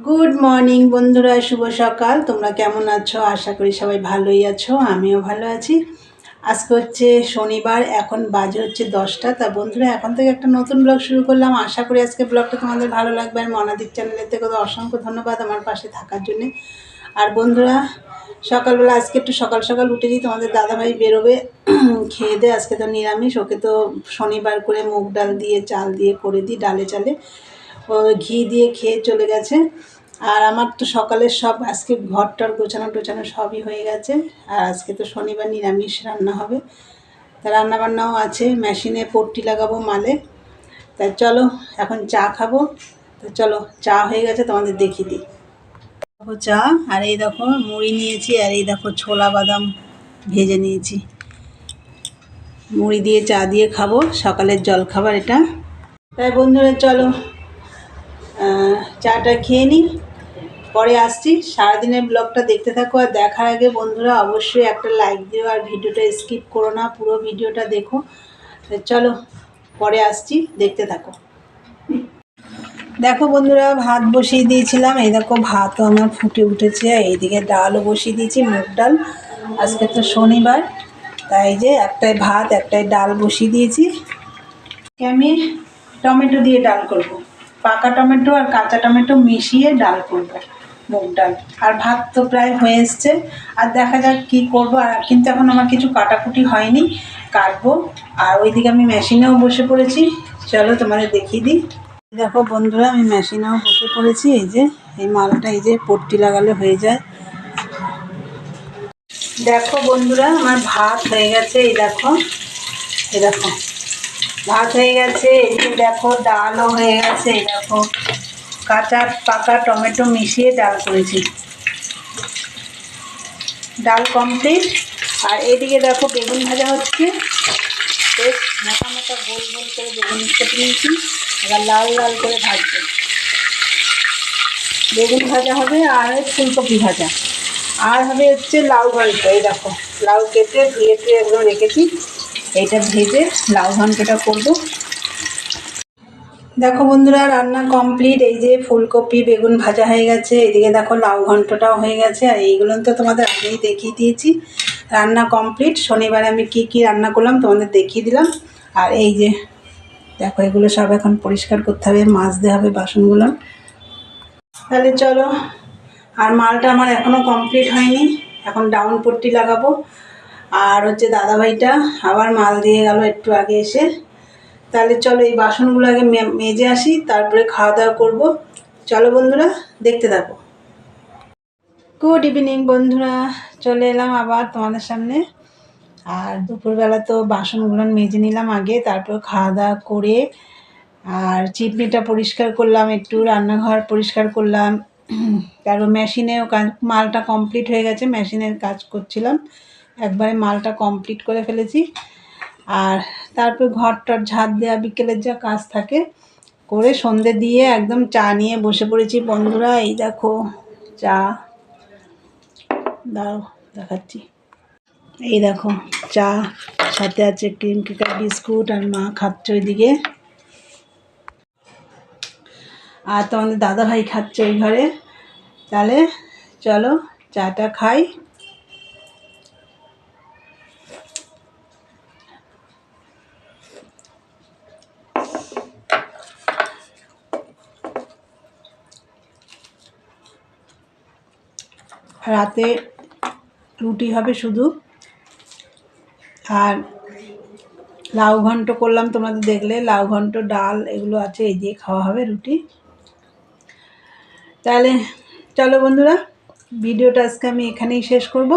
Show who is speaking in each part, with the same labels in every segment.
Speaker 1: Good morning বন্ধুরা, শুভ সকাল। তোমরা কেমন আছো? আশা করি সবাই ভালোই আছো, আমিও ভালো আছি। আজকে হচ্ছে শনিবার, এখন বাজে হচ্ছে 10টা। তা বন্ধুরা, এখন থেকে একটা নতুন ব্লগ শুরু করলাম। আশা করি আজকে ব্লগটা তোমাদের ভালো লাগবে। আর মনাদিক চ্যানেলের থেকে তো অসংখ্য ধন্যবাদ আমার পাশে থাকার জন্যে। আর বন্ধুরা, সকালবেলা আজকে একটু সকাল সকাল উঠেছি, তোমাদের দাদাভাই বেরোবে খেয়ে দে। আজকে তো নিরামিষ, ওকে তো শনিবার করে মুগ ডাল দিয়ে চাল দিয়ে করে দিই, ডালে চালে ও ঘি দিয়ে খেয়ে চলে গেছে। আর আমার তো সকালের সব আজকে ঘরটার গোছানো টোছানো সবই হয়ে গেছে। আর আজকে তো শনিবার, নিরামিষ রান্না হবে। তা রান্নাবান্নাও আছে, মেশিনে পট্টি লাগাবো মালে। তাই চলো এখন চা খাবো। তো চলো, চা হয়ে গেছে, তোমাদের দেখিয়ে দিই। দেখো চা, আর এই দেখো মুড়ি নিয়েছি, আর এই দেখো ছোলা বাদাম ভেজে নিয়েছি। মুড়ি দিয়ে চা দিয়ে খাবো, সকালের জলখাবার এটা। তাই বন্ধুরা চলো চাটা খেয়ে নিই, পরে আসছি। সারাদিনের ব্লগটা দেখতে থাকো। আর দেখার আগে বন্ধুরা অবশ্যই একটা লাইক দিও, আর ভিডিওটা স্কিপ করো না, পুরো ভিডিওটা দেখো। চলো পরে আসছি, দেখতে থাকো। দেখো বন্ধুরা, ভাত বসিয়ে দিয়েছিলাম, এই দেখো ভাতও আমার ফুটে উঠেছে। এইদিকে ডালও বসিয়ে দিয়েছি, মুগ ডাল। আজকে তো শনিবার, তাই যে একটাই ভাত একটাই ডাল বসিয়ে দিয়েছি। আমি টমেটো দিয়ে ডাল করব, পাকা টমেটো আর কাঁচা টমেটো মিশিয়ে ডাল করব, মুগ ডাল। আর ভাত তো প্রায় হয়ে এসছে, আর দেখা যাক কী করবো। আর কিন্তু এখন আমার কিছু কাটাকুটি হয়নি, কাটবো। আর ওইদিকে আমি মেশিনেও বসে পড়েছি, চলো তোমাদের দেখিয়ে দিই। দেখো বন্ধুরা, আমি মেশিনেও বসে পড়েছি। এই যে এই মালটা, এই যে পট্টি লাগালে হয়ে যায়। দেখো বন্ধুরা, আমার ভাত হয়ে গেছে। এই দেখো, এই দেখো ভাত হয়ে গেছে। এদিকে দেখো ডালও হয়ে গেছে। এই দেখো কাঁচা পাকা টমেটো মিশিয়ে ডাল করেছি, ডাল কমপ্লিট। আর এদিকে দেখো বেগুন ভাজা হচ্ছে, বেশ মোটা মোটা গোল গোল করে বেগুন কেটে নিয়েছি। এবার লাল লাল করে ভাজবে, বেগুন ভাজা হবে আর ফুলকপি ভাজা, আর হবে হচ্ছে লাউ ঘন্ট। এই দেখো লাউ কেটে ধুয়ে টুয়ে একদম রেখেছি, এইটা ভেজে লাউ ঘন্টটা করবো। দেখো বন্ধুরা, রান্না কমপ্লিট। এই যে ফুলকপি বেগুন ভাজা হয়ে গেছে, এদিকে দেখো লাউ ঘন্টটাও হয়ে গেছে। আর এইগুলো তো তোমাদের আগেই দেখিয়ে দিয়েছি। রান্না কমপ্লিট। শনিবারে আমি কি কি রান্না করলাম তোমাদের দেখিয়ে দিলাম। আর এই যে দেখো, এগুলো সব এখন পরিষ্কার করতে হবে, মাজতে হবে বাসনগুলো। তাহলে চলো, আর মালটা আমার এখনও কমপ্লিট হয়নি, এখন ডাউন পট্টি লাগাবো। আর হচ্ছে দাদাভাইটা আবার মাল দিয়ে গেল একটু আগে এসে। তাহলে চলো এই বাসনগুলো আগে মেজে আসি, তারপরে খাওয়া দাওয়া করবো। চলো বন্ধুরা, দেখতে থাকো। গুড ইভিনিং বন্ধুরা, চলে এলাম আবার তোমাদের সামনে। আর দুপুরবেলা তো বাসনগুলো মেজে নিলাম আগে, তারপর খাওয়া দাওয়া করে আর চিমনিটা পরিষ্কার করলাম, একটু রান্নাঘর পরিষ্কার করলাম। তারপর মেশিনেও কাজ, মালটা কমপ্লিট হয়ে গেছে, মেশিনের কাজ করছিলাম, একবারে মালটা কমপ্লিট করে ফেলেছি। আর তারপর ঘরটার ঝাড় দেওয়া, বিকেলের যা কাজ থাকে করে সন্ধে দিয়ে একদম চা নিয়ে বসে পড়েছি বন্ধুরা। এই দেখো চা, দাও দেখাচ্ছি। এই দেখো চা, সাথে আছে ক্রিম কেকার বিস্কুট, আর মা খাচ্ছে ওইদিকে। আর তোমাদের দাদাভাই খাচ্ছে ওই ঘরে। তাহলে চলো চাটা খাই। রাতে রুটি হবে শুধু, আর লাউ ঘন্ট করলাম, তোমাদের দেখলে লাউ ঘন্ট ডাল এগুলো আছে, এই দিয়ে খাওয়া হবে রুটি। তাহলে চলো বন্ধুরা, ভিডিওটা আজকে আমি এখানেই শেষ করব।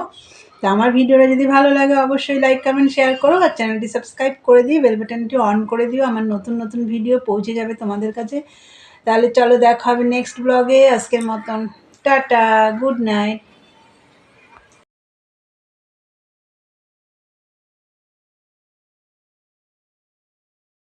Speaker 1: তো আমার ভিডিওটা যদি ভালো লাগে অবশ্যই লাইক কমেন্ট শেয়ার করো, আর চ্যানেলটি সাবস্ক্রাইব করে দিয়ে বেল বাটনটি অন করে দিও, আমার নতুন নতুন ভিডিও পৌঁছে যাবে তোমাদের কাছে। তাহলে চলো দেখা হবে নেক্সট ব্লগে। আজকের মতন টাটা, গুড নাইট।